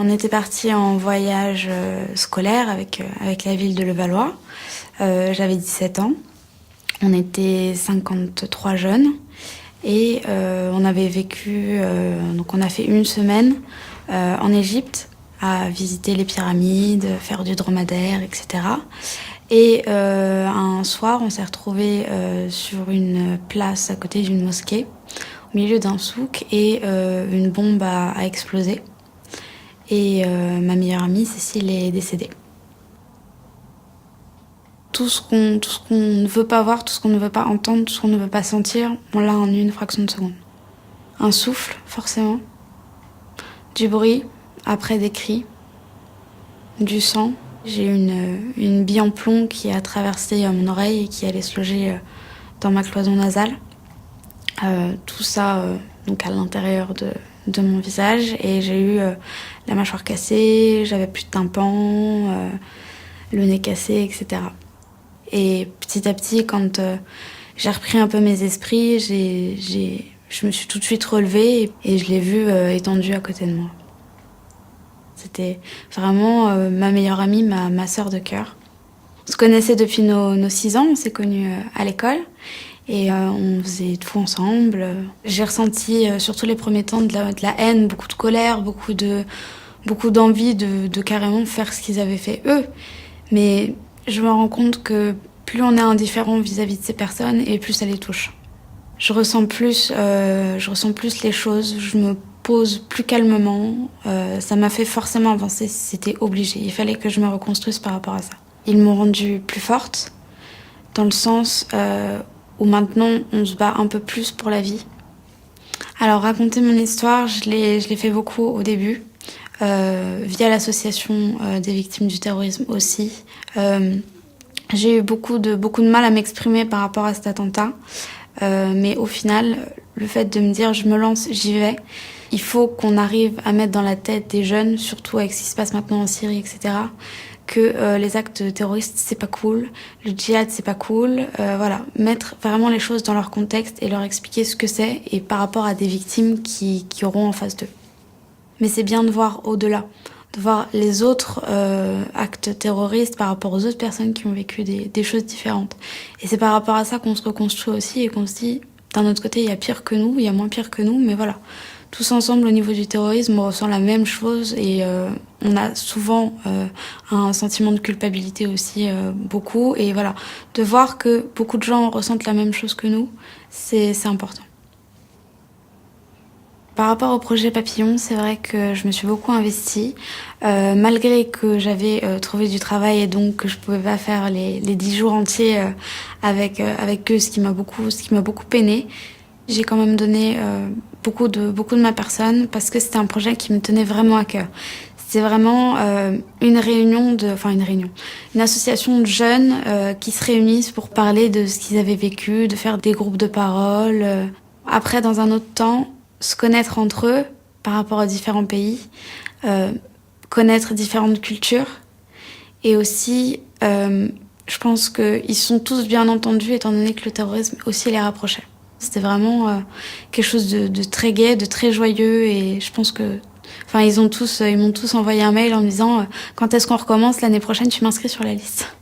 On était partis en voyage scolaire avec la ville de Levallois. J'avais 17 ans. On était 53 jeunes et on avait vécu, donc on a fait une semaine en Égypte à visiter les pyramides, faire du dromadaire, etc. Et un soir, on s'est retrouvés sur une place à côté d'une mosquée, au milieu d'un souk, et une bombe a explosé. Et ma meilleure amie, Cécile, est décédée. Tout ce qu'on ne veut pas voir, tout ce qu'on ne veut pas entendre, tout ce qu'on ne veut pas sentir, on l'a en une fraction de seconde. Un souffle, forcément. Du bruit, après des cris. Du sang. J'ai une bille en plomb qui a traversé mon oreille et qui allait se loger dans ma cloison nasale. Tout ça donc à l'intérieur de mon visage. Et j'ai eu la mâchoire cassée, j'avais plus de tympan, le nez cassé, etc. Et petit à petit, quand j'ai repris un peu mes esprits, je me suis tout de suite relevée et je l'ai vue étendue à côté de moi. C'était vraiment ma meilleure amie, ma sœur de cœur. On se connaissait depuis nos 6 ans, on s'est connus à l'école et on faisait tout ensemble. J'ai ressenti, surtout les premiers temps, de la haine, beaucoup de colère, beaucoup d'envie de carrément faire ce qu'ils avaient fait eux. Mais je me rends compte que plus on est indifférent vis-à-vis de ces personnes et plus ça les touche. Je ressens plus les choses, je me pose plus calmement. Ça m'a fait forcément avancer, c'était obligé. Il fallait que je me reconstruise par rapport à ça. Ils m'ont rendue plus forte, dans le sens où maintenant on se bat un peu plus pour la vie. Alors raconter mon histoire, je l'ai fait beaucoup au début, via l'association des victimes du terrorisme aussi. J'ai eu beaucoup de mal à m'exprimer par rapport à cet attentat. Mais au final, le fait de me dire je me lance, j'y vais, il faut qu'on arrive à mettre dans la tête des jeunes, surtout avec ce qui se passe maintenant en Syrie, etc., que les actes terroristes, c'est pas cool, le djihad, c'est pas cool. Voilà, mettre vraiment les choses dans leur contexte et leur expliquer ce que c'est et par rapport à des victimes qui auront en face d'eux. Mais c'est bien de voir au-delà, de voir les autres actes terroristes par rapport aux autres personnes qui ont vécu des choses différentes. Et c'est par rapport à ça qu'on se reconstruit aussi et qu'on se dit, d'un autre côté, il y a pire que nous, il y a moins pire que nous, mais voilà. Tous ensemble, au niveau du terrorisme, on ressent la même chose et on a souvent un sentiment de culpabilité aussi, beaucoup. Et voilà, de voir que beaucoup de gens ressentent la même chose que nous, c'est important. Par rapport au projet Papillon, c'est vrai que je me suis beaucoup investie. Malgré que j'avais trouvé du travail et donc que je pouvais pas faire les 10 jours entiers avec eux, ce qui m'a beaucoup peinée. J'ai quand même donné beaucoup de ma personne parce que c'était un projet qui me tenait vraiment à cœur. C'est vraiment une association de jeunes qui se réunissent pour parler de ce qu'ils avaient vécu, de faire des groupes de parole. Après, dans un autre temps, se connaître entre eux par rapport aux différents pays, connaître différentes cultures et aussi, je pense qu'ils sont tous bien entendus étant donné que le terrorisme aussi les rapprochait. C'était vraiment quelque chose de très gai, de très joyeux et je pense que, ils m'ont tous envoyé un mail en me disant quand est-ce qu'on recommence l'année prochaine, tu m'inscris sur la liste.